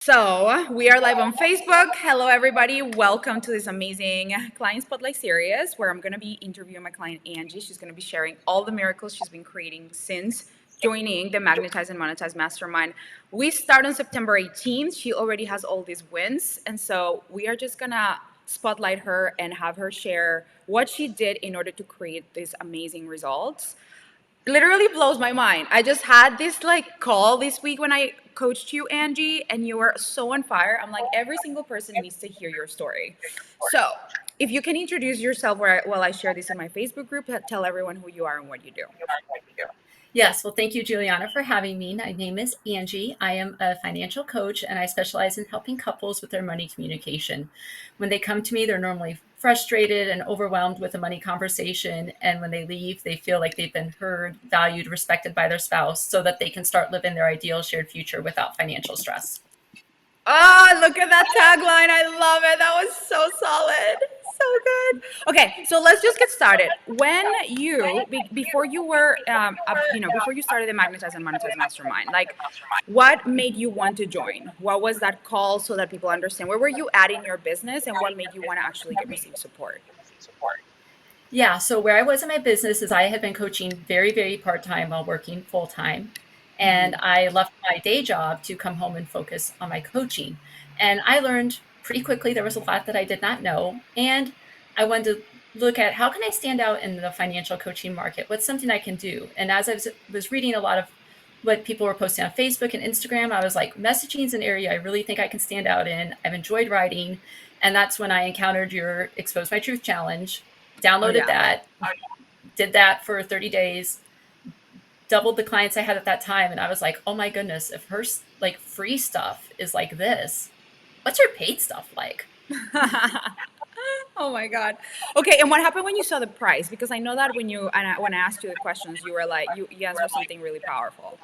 So we are live on Facebook. Hello, everybody. Welcome to this amazing client spotlight series where I'm going to be interviewing my client Angie. She's going to be sharing all the miracles she's been creating since joining the Magnetize and Monetize Mastermind. We start on September 18th. She already has all these wins, and so we are just going to spotlight her and have her share what she did in order to create these amazing results. Literally blows my mind. I just had this call this week when I coached you, Angie, and you were so on fire. I'm like, every single person needs to hear your story. So if you can introduce yourself while I share this in my Facebook group, tell everyone who you are and what you do. Yes, well, thank you, Juliana, for having me. My name is Angie. I am a financial coach, and I specialize in helping couples with their money communication. When they come to me, they're normally frustrated and overwhelmed with a money conversation. And when they leave, they feel like they've been heard, valued, respected by their spouse so that they can start living their ideal shared future without financial stress. Oh, look at that tagline. I love it. That was so solid. So good. Okay, so let's just get started. When before you were, before you started the Magnetize and Monetize Mastermind, what made you want to join? What was that call so that people understand? Where were you at in your business and what made you want to actually receive support? Yeah, so where I was in my business is I had been coaching very, very part-time while working full-time. And Mm-hmm. I left my day job to come home and focus on my coaching. And I learned pretty quickly there was a lot that I did not know. And I wanted to look at how can I stand out in the financial coaching market? What's something I can do? And as was reading a lot of what people were posting on Facebook and Instagram, I was like, messaging is an area I really think I can stand out in. I've enjoyed writing. And that's when I encountered your Expose My Truth challenge, Oh downloaded yeah. that, did that for 30 days, doubled the clients I had at that time. And I was like, oh my goodness, if her like free stuff is like this, what's her paid stuff like? Oh my God. Okay, and what happened when you saw the price? Because I know that when I asked you the questions, you were like you answered something really powerful.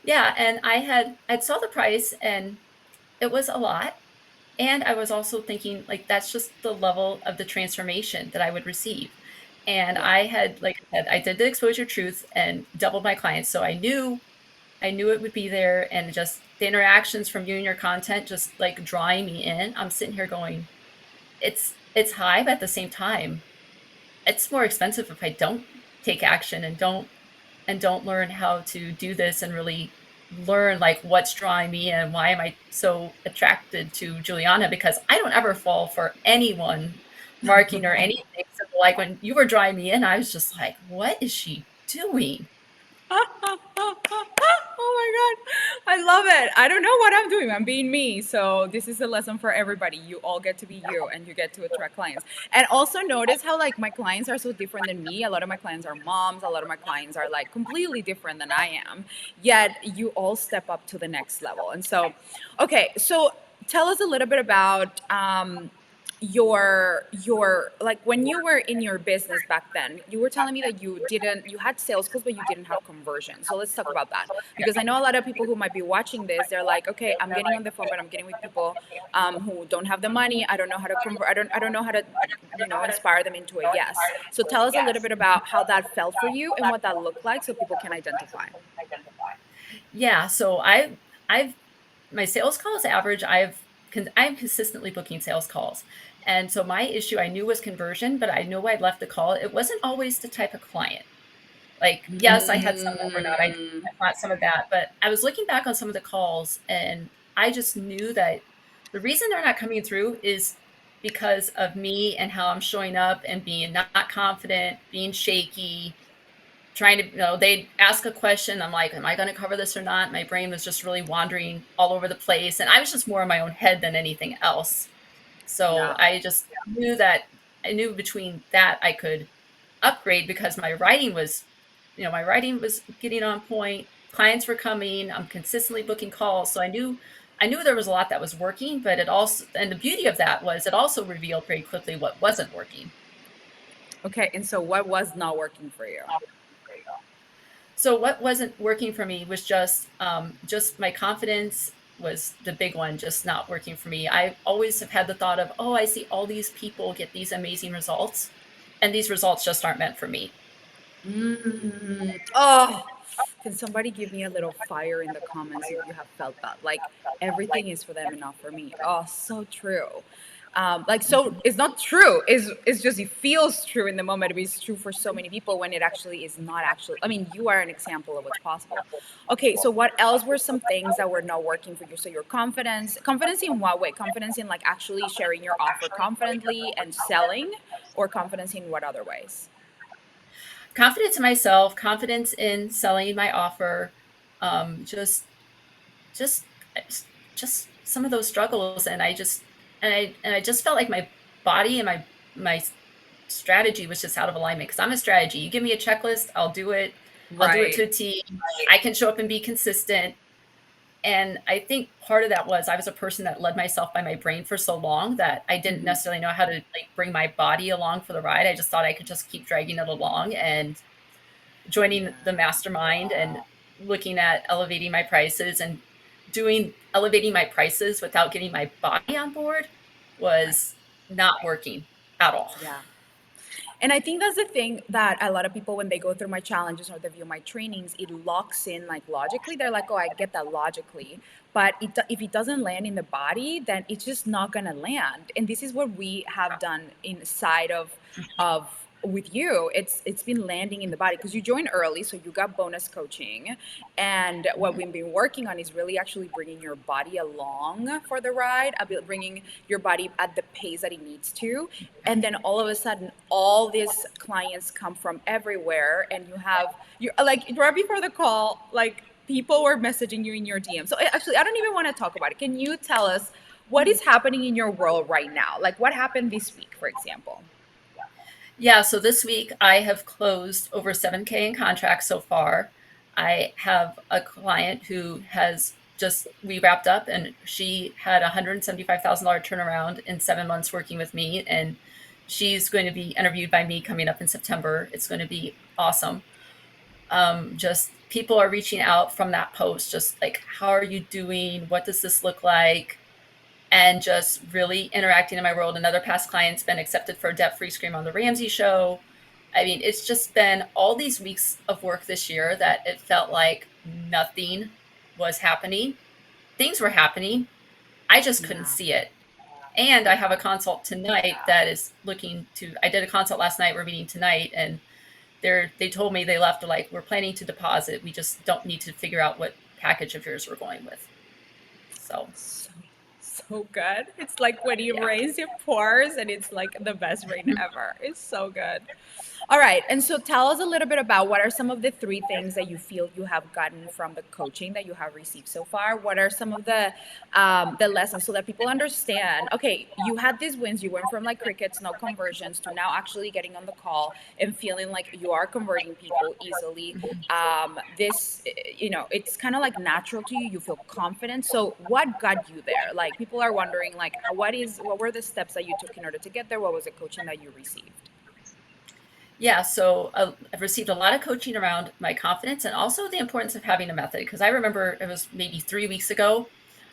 Yeah. And I saw the price and it was a lot. And I was also thinking like, that's just the level of the transformation that I would receive. And Yeah. I had, like I said, I did the exposure truth and doubled my clients. So I knew it would be there, and just the interactions from you and your content just like drawing me in. I'm sitting here going, it's high, but at the same time, it's more expensive if I don't take action and don't learn how to do this and really learn like what's drawing me in. Why am I so attracted to Juliana? Because I don't ever fall for anyone marking or anything. So like when you were drawing me in, I was just like, what is she doing? Oh my God. I love it. I don't know what I'm doing. I'm being me. So this is a lesson for everybody. You all get to be you and you get to attract clients. And also notice how my clients are so different than me. A lot of my clients are moms. A lot of my clients are completely different than I am. Yet you all step up to the next level. And so, okay. So tell us a little bit about your when you were in your business back then. You were telling me that you had sales calls but you didn't have conversion. So let's talk about that, because I know a lot of people who might be watching this, they're like, okay, I'm getting on the phone but I'm getting with people who don't have the money. I don't know how to convert. I don't know how to inspire them into a yes. So tell us a little bit about how that felt for you and what that looked like so people can identify. Yeah, so I've my sales calls average, I'm consistently booking sales calls. And so my issue I knew was conversion, but I know I'd left the call. It wasn't always the type of client. Like, yes, I had some that were not, Mm. I bought some of that, but I was looking back on some of the calls and I just knew that the reason they're not coming through is because of me and how I'm showing up and being not confident, being shaky, trying to, they'd ask a question. I'm like, am I going to cover this or not? My brain was just really wandering all over the place. And I was just more in my own head than anything else. So Yeah. I just knew that I knew between that I could upgrade because my writing was getting on point. Clients were coming. I'm consistently booking calls. So I knew there was a lot that was working, but it also, and the beauty of that was it also revealed very quickly what wasn't working. Okay, and so what was not working for you? So what wasn't working for me was just my confidence was the big one, just not working for me. I always have had the thought of, oh, I see all these people get these amazing results, and these results just aren't meant for me. Mm. Oh, Can somebody give me a little fire in the comments if you have felt that? Like everything is for them and not for me. Oh, so true. Like so it's not true. It's just it feels true in the moment, but it's true for so many people when it actually is not actually. I mean, you are an example of what's possible. Okay, so what else were some things that were not working for you? So your confidence in what way? Confidence in like actually sharing your offer confidently and selling, or confidence in what other ways? Confidence in myself, confidence in selling my offer, um, just just just some of those struggles, and I just felt like my body and my strategy was just out of alignment because I'm a strategy. You give me a checklist, I'll do it. I'll do it to Right. a T. I can show up and be consistent. And I think part of that was I was a person that led myself by my brain for so long that I didn't Hmm. necessarily know how to like bring my body along for the ride. I just thought I could just keep dragging it along, and joining the Yeah. mastermind and looking at elevating my prices and doing elevating my prices without getting my body on board Right. was not working at all. Yeah. And I think that's the thing that a lot of people, when they go through my challenges or they view my trainings, it locks in like logically. They're like, oh, I get that logically. But if it doesn't land in the body, then it's just not going to land. And this is what we have done inside of with you. It's been landing in the body because you joined early. So you got bonus coaching. And what we've been working on is really actually bringing your body along for the ride, bringing your body at the pace that it needs to. And then all of a sudden all these clients come from everywhere, and you like right before the call, like people were messaging you in your DM. So actually I don't even want to talk about it. Can you tell us what is happening in your world right now? Like what happened this week, for example? Yeah, so this week I have closed over 7K in contracts so far. I have a client who has just, we wrapped up and she had a $175,000 turnaround in 7 months working with me. And she's going to be interviewed by me coming up in September. It's going to be awesome. Just people are reaching out from that post, just like, how are you doing? What does this look like? And just really interacting in my world. Another past client's been accepted for a debt-free scream on the Ramsey show. I mean, it's just been all these weeks of work this year that it felt like nothing was happening. Things were happening. I just couldn't Yeah. see it. And I have a Yeah. consult tonight that is looking to, I did a consult last night, we're meeting tonight, and they told me they left like, we're planning to deposit. We just don't need to figure out what package of yours we're going with. So, So, so good. It's like when you yeah. raise your pores and it's like the best rain ever. It's so good. All right. And so tell us a little bit about what are some of the three things that you feel you have gotten from the coaching that you have received so far? What are some of the lessons so that people understand, okay, you had these wins, you went from like crickets, no conversions to now actually getting on the call and feeling like you are converting people easily. This, it's kind of like natural to you. You feel confident. So what got you there? Like people are wondering like, what were the steps that you took in order to get there? What was the coaching that you received? Yeah, so I've received a lot of coaching around my confidence and also the importance of having a method. Because I remember it was maybe 3 weeks ago,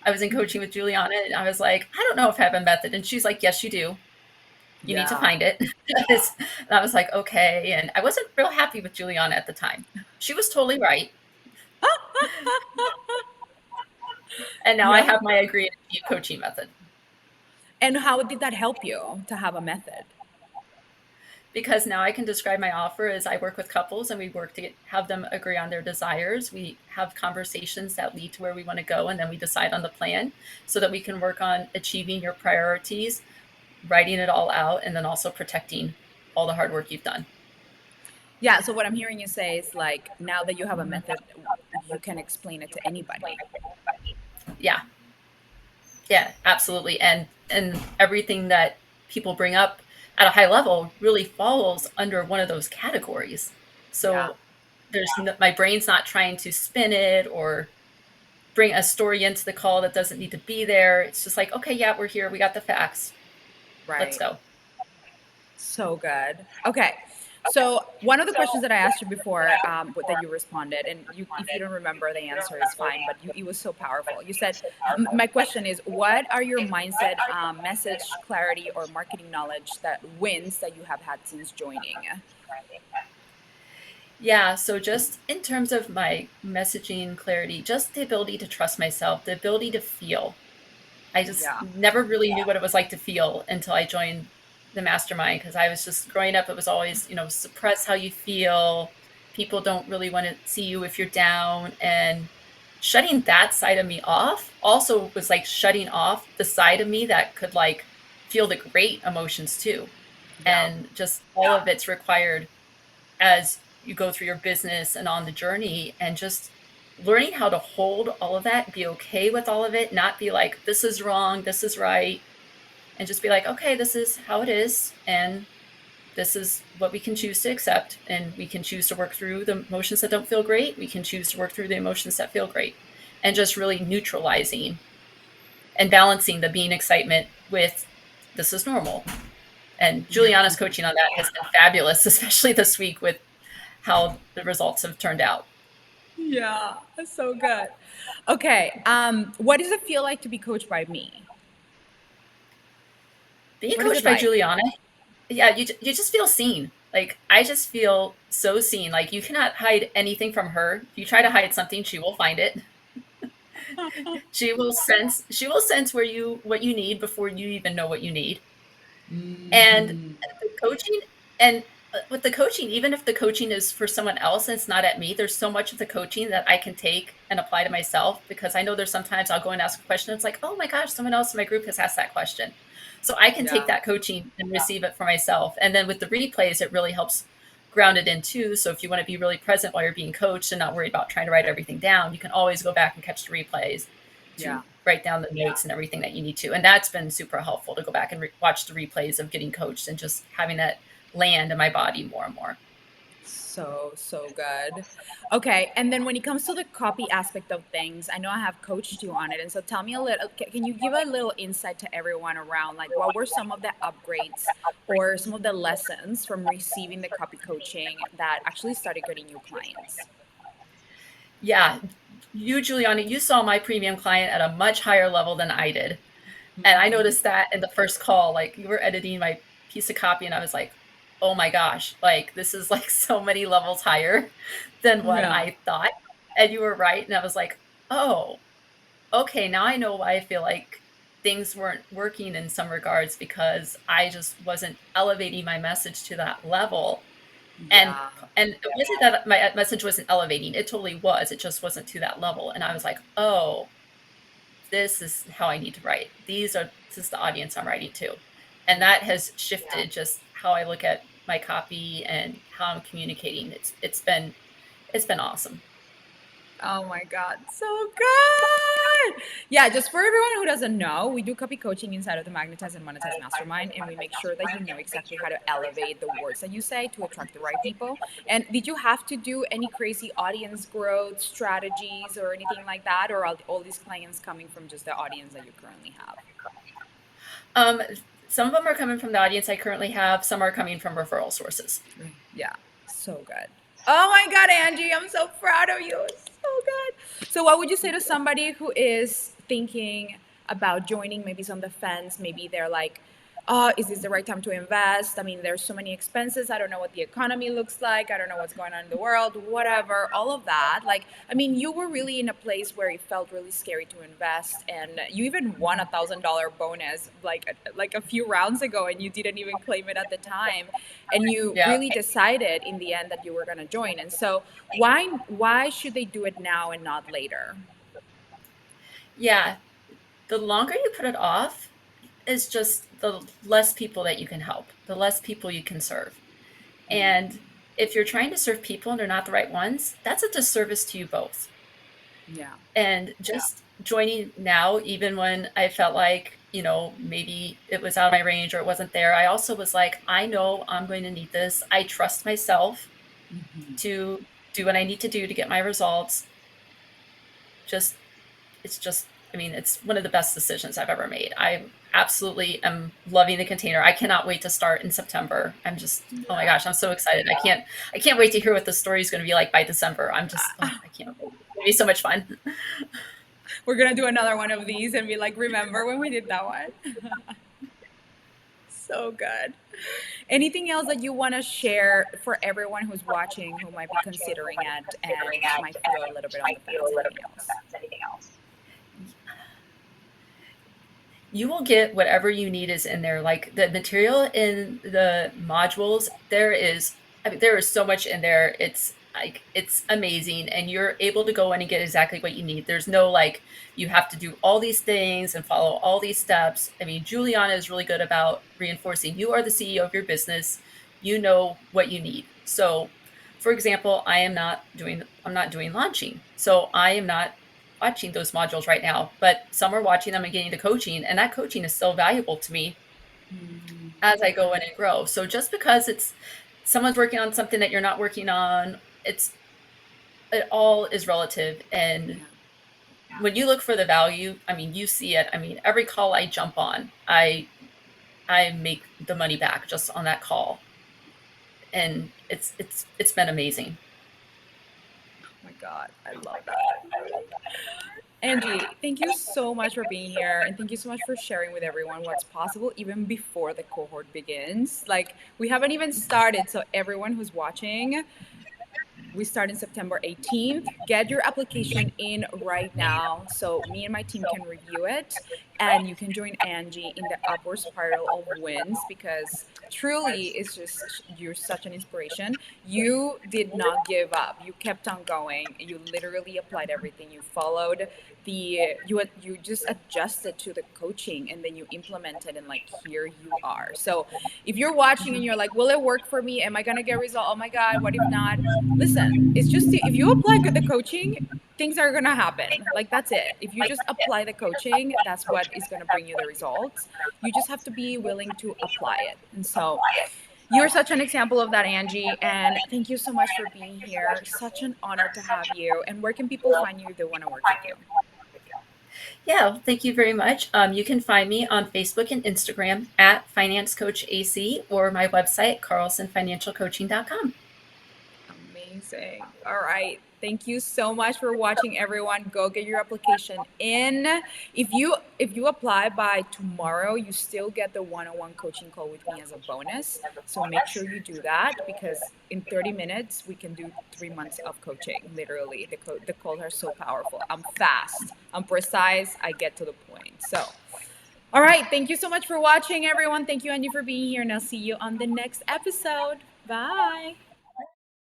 I was in coaching with Juliana, and I was like, I don't know if I have a method. And she's like, yes, you do. You need to Yeah. find it. And I was like, okay. And I wasn't real happy with Juliana at the time. She was totally right. And now I Yeah. have my agree and achieve coaching method. And how did that help you to have a method? Because now I can describe my offer as I work with couples and we work to have them agree on their desires. We have conversations that lead to where we want to go, and then we decide on the plan so that we can work on achieving your priorities, writing it all out, and then also protecting all the hard work you've done. Yeah. So what I'm hearing you say is like now that you have a method, you can explain it to anybody. Yeah, yeah, absolutely. And everything that people bring up at a high level really falls under one of those categories. Yeah. So my brain's not trying to spin it or bring a story into the call that doesn't need to be there. It's just like, okay, yeah, we're here. We got the facts. Let's Right. go. So good. Okay. So one of the questions that I asked you before, that you responded, and if you don't remember the answer, is fine. But it was so powerful. You said, My question is, what are your mindset, message clarity, or marketing knowledge that wins that you have had since joining?" Yeah, so just in terms of my messaging clarity, just the ability to trust myself, the ability to feel. I just Yeah. never really knew what it was like to feel until I joined the mastermind because I was just growing up, it was always, suppress how you feel. People don't really want to see you if you're down. And shutting that side of me off also was like shutting off the side of me that could like feel the great emotions too. Yeah. And just all of it's required as you go through your business and on the journey, and just learning how to hold all of that, be okay with all of it, not be like, this is wrong, this is right, and just be like, okay, this is how it is. And this is what we can choose to accept. And we can choose to work through the emotions that don't feel great. We can choose to work through the emotions that feel great. And just really neutralizing and balancing the being excitement with this is normal. And Juliana's coaching on that has been fabulous, especially this week with how the results have turned out. Yeah, that's so good. Okay, what does it feel like to be coached by me? Being What is it coached by like? Juliana, yeah, you just feel seen. Like I just feel so seen. Like you cannot hide anything from her. If you try to hide something, she will find it. She will sense where you what you need before you even know what you need. And Hmm. the coaching and with the coaching, even if the coaching is for someone else and it's not at me, there's so much of the coaching that I can take and apply to myself because I know there's sometimes I'll go and ask a question. It's like, oh my gosh, someone else in my group has asked that question. So I can take Yeah, that coaching and receive it for myself. And then with the replays, it really helps ground it in too. So if you want to be really present while you're being coached and not worried about trying to write everything down, you can always go back and catch the replays yeah. to write down the notes and everything that you need to. And that's been super helpful to go back and watch the replays of getting coached and just having that land in my body more and more. So, so good. Okay, and then when it comes to the copy aspect of things, I know I have coached you on it. And so tell me a little, can you give a little insight to everyone around like what were some of the upgrades or some of the lessons from receiving the copy coaching that actually started getting you clients? Yeah, you, Juliana, you saw my premium client at a much higher level than I did. And I Mhm. noticed that in the first call, like you were editing my piece of copy, and I was like, oh my gosh, like this is like so many levels higher than what Yeah. I thought. And you were right. And I was like, oh, okay, now I know why I feel like things weren't working in some regards because I just wasn't elevating my message to that level. And Yeah. and it wasn't that my message wasn't elevating. It totally was. It just wasn't to that level. And I was like, "Oh, this is how I need to write. This is the audience I'm writing to." And that has shifted just how I look at my copy and how I'm communicating. It's been awesome. Oh my God, so good. Yeah, just for everyone who doesn't know, we do copy coaching inside of the Magnetize and Monetize Mastermind, and we make sure that you know exactly how to elevate the words that you say to attract the right people. And did you have to do any crazy audience growth strategies or anything like that, or are all these clients coming from just the audience that you currently have? Um, some of them are coming from the audience I currently have. Some are coming from referral sources. Yeah, so good. Oh my God, Angie, I'm so proud of you. It's so good. So, what would you say to somebody who is thinking about joining, maybe on the fence? Maybe they're like, oh, is this the right time to invest? I mean, there's so many expenses. I don't know what the economy looks like. I don't know what's going on in the world, whatever, all of that. Like, I mean, you were really in a place where it felt really scary to invest. And you even won $1,000 bonus like a few rounds ago, and you didn't even claim it at the time, and you Yeah. really decided in the end that you were going to join. And so why should they do it now and not later? Yeah. The longer you put it off is just the less people that you can help, the less people you can serve. And if you're trying to serve people and they're not the right ones, that's a disservice to you both. Yeah. And just joining now, even when I felt like, maybe it was out of my range or it wasn't there, I also was like, I know I'm going to need this. I trust myself to do what I need to do to get my results. Just it's just I mean, it's one of the best decisions I've ever made. I absolutely am loving the container. I cannot wait to start in September. I'm just, oh my Yeah. gosh, I'm so excited. I can't wait to hear what the story is going to be like by December. I'm just, oh, I can't wait. It's going to be so much fun. We're going to do another one of these and be like, remember when we did that one? So good. Anything else that you want to share for everyone who's watching who might be considering it and might feel a little bit on the fence? Anything else? You will get whatever you need is in there. Like the material in the modules, there is so much in there. It's like it's amazing, and you're able to go in and get exactly what you need. There's no like you have to do all these things and follow all these steps. I mean, Juliana is really good about reinforcing you are the CEO of your business. You know what you need. So, for example, I'm not doing launching. So I am not watching those modules right now, but some are watching them and getting the coaching, and that coaching is still valuable to me Mm, as I go in and grow. So just because it's someone's working on something that you're not working on, it all is relative. And yeah. when you look for the value, I mean, you see it. I mean, every call I jump on, I make the money back just on that call, and it's been amazing. Oh my God, I love that. Angie, thank you so much for being here and thank you so much for sharing with everyone what's possible even before the cohort begins. Like, we haven't even started, so everyone who's watching, we start in September 18th. Get your application in right now so me and my team can review it and you can join Angie in the upward spiral of wins because truly it's just you're such an inspiration. You did not give up. You kept on going. You literally applied everything. You followed you just adjusted to the coaching and then you implemented and like here you are. So if you're watching and you're like, will it work for me? Am I gonna get a result? Oh my God, what if not? Listen, it's just if you apply the coaching, things are gonna happen. Like that's it. If you just apply the coaching, that's what is gonna bring you the results. You just have to be willing to apply it. And so you're such an example of that, Angie. And thank you so much for being here. Such an honor to have you. And where can people find you if they want to work with you? Yeah, well, thank you very much. You can find me on Facebook and Instagram at Finance Coach AC or my website, carlsonfinancialcoaching.com. Amazing. All right. Thank you so much for watching, everyone. Go get your application in. If you apply by tomorrow, you still get the one-on-one coaching call with me as a bonus. So make sure you do that because in 30 minutes we can do 3 months of coaching. Literally, the calls are so powerful. I'm fast. I'm precise. I get to the point. So, all right. Thank you so much for watching, everyone. Thank you, Angie, for being here, and I'll see you on the next episode. Bye.